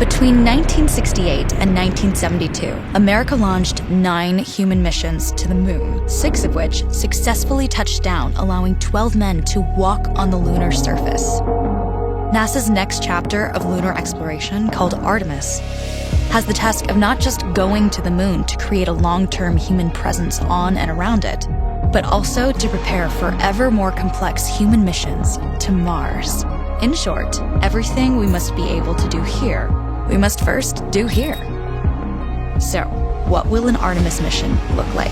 Between 1968 and 1972, America launched 9 human missions to the moon, 6 of which successfully touched down, allowing 12 men to walk on the lunar surface. NASA's next chapter of lunar exploration, called Artemis, has the task of not just going to the moon to create a long-term human presence on and around it, but also to prepare for ever more complex human missions to Mars. In short, everything we must be able to do here, we must first do here. So, what will an Artemis mission look like?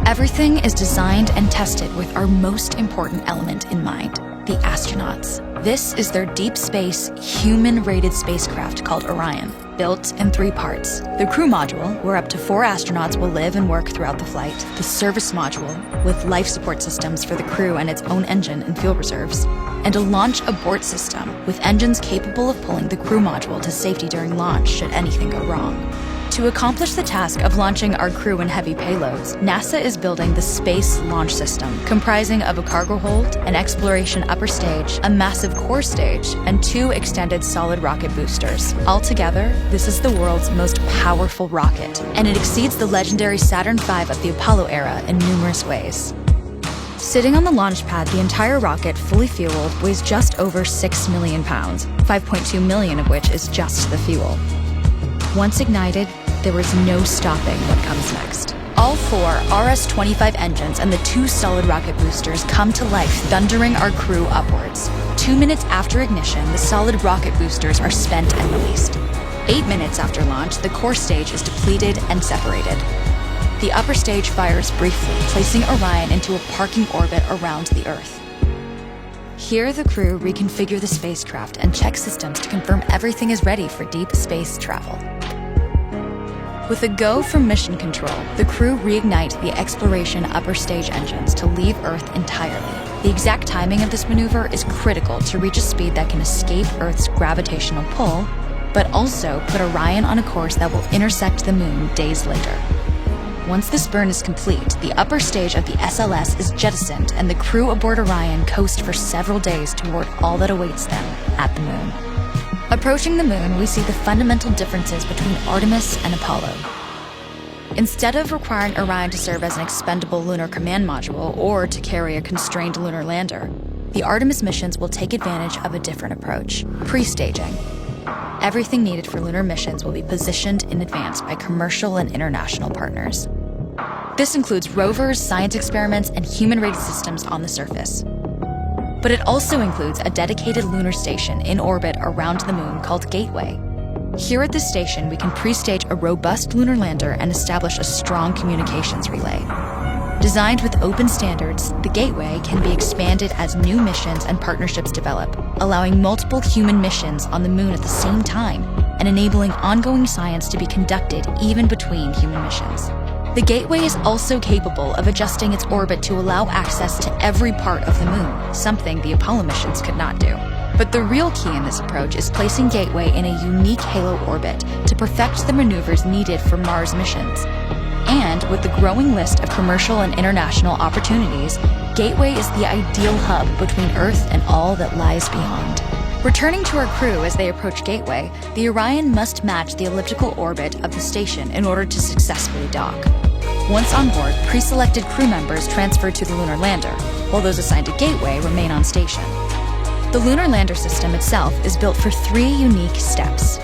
Everything is designed and tested with our most important element in mind, the astronauts. This is their deep space, human-rated spacecraft called Orion, built in 3 parts. The crew module, where up to 4 astronauts will live and work throughout the flight. The service module, with life support systems for the crew and its own engine and fuel reserves. And a launch abort system, with engines capable of pulling the crew module to safety during launch should anything go wrong. To accomplish the task of launching our crew and heavy payloads, NASA is building the Space Launch System, comprising of a cargo hold, an exploration upper stage, a massive core stage, and 2 extended solid rocket boosters. Altogether, this is the world's most powerful rocket, and it exceeds the legendary Saturn V of the Apollo era in numerous ways. Sitting on the launch pad, the entire rocket, fully fueled, weighs just over 6 million pounds, 5.2 million of which is just the fuel. Once ignited, there is no stopping what comes next. All 4 RS-25 engines and the 2 solid rocket boosters come to life, thundering our crew upwards. 2 minutes after ignition, the solid rocket boosters are spent and released. 8 minutes after launch, the core stage is depleted and separated. The upper stage fires briefly, placing Orion into a parking orbit around the Earth. Here, the crew reconfigure the spacecraft and check systems to confirm everything is ready for deep space travel. With a go from mission control, the crew reignite the exploration upper stage engines to leave Earth entirely. The exact timing of this maneuver is critical to reach a speed that can escape Earth's gravitational pull, but also put Orion on a course that will intersect the moon days later. Once this burn is complete, the upper stage of the SLS is jettisoned and the crew aboard Orion coast for several days toward all that awaits them at the moon. Approaching the moon, we see the fundamental differences between Artemis and Apollo. Instead of requiring Orion to serve as an expendable lunar command module or to carry a constrained lunar lander, the Artemis missions will take advantage of a different approach: pre-staging. Everything needed for lunar missions will be positioned in advance by commercial and international partners. This includes rovers, science experiments, and human-rated systems on the surface. But it also includes a dedicated lunar station in orbit around the moon called Gateway. Here at this station, we can pre-stage a robust lunar lander and establish a strong communications relay. Designed with open standards, the Gateway can be expanded as new missions and partnerships develop, allowing multiple human missions on the moon at the same time and enabling ongoing science to be conducted even between human missions. The Gateway is also capable of adjusting its orbit to allow access to every part of the moon, something the Apollo missions could not do. But the real key in this approach is placing Gateway in a unique halo orbit to perfect the maneuvers needed for Mars missions. And with the growing list of commercial and international opportunities, Gateway is the ideal hub between Earth and all that lies beyond. Returning to our crew as they approach Gateway, the Orion must match the elliptical orbit of the station in order to successfully dock. Once on board, pre-selected crew members transfer to the lunar lander, while those assigned to Gateway remain on station. The lunar lander system itself is built for 3 unique steps: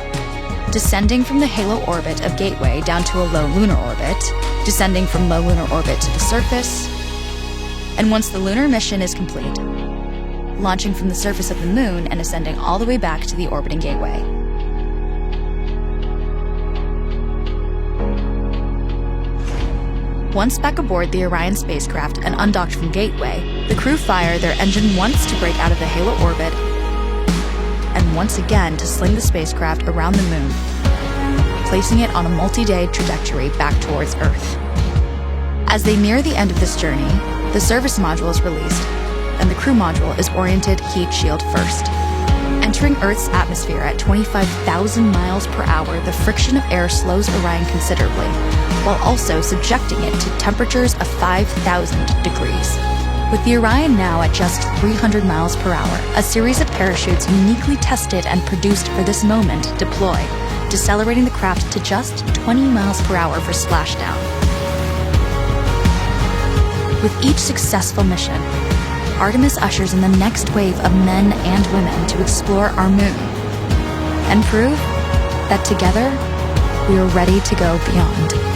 descending from the halo orbit of Gateway down to a low lunar orbit, descending from low lunar orbit to the surface, and once the lunar mission is complete, launching from the surface of the moon and ascending all the way back to the orbiting Gateway. Once back aboard the Orion spacecraft and undocked from Gateway, the crew fire their engine once to break out of the halo orbit and once again to sling the spacecraft around the moon, placing it on a multi-day trajectory back towards Earth. As they near the end of this journey, the service module is released, and the crew module is oriented heat shield first. Entering Earth's atmosphere at 25,000 miles per hour, the friction of air slows Orion considerably, while also subjecting it to temperatures of 5,000 degrees. With the Orion now at just 300 miles per hour, a series of parachutes uniquely tested and produced for this moment deploy, decelerating the craft to just 20 miles per hour for splashdown. With each successful mission, Artemis ushers in the next wave of men and women to explore our moon and prove that together we are ready to go beyond.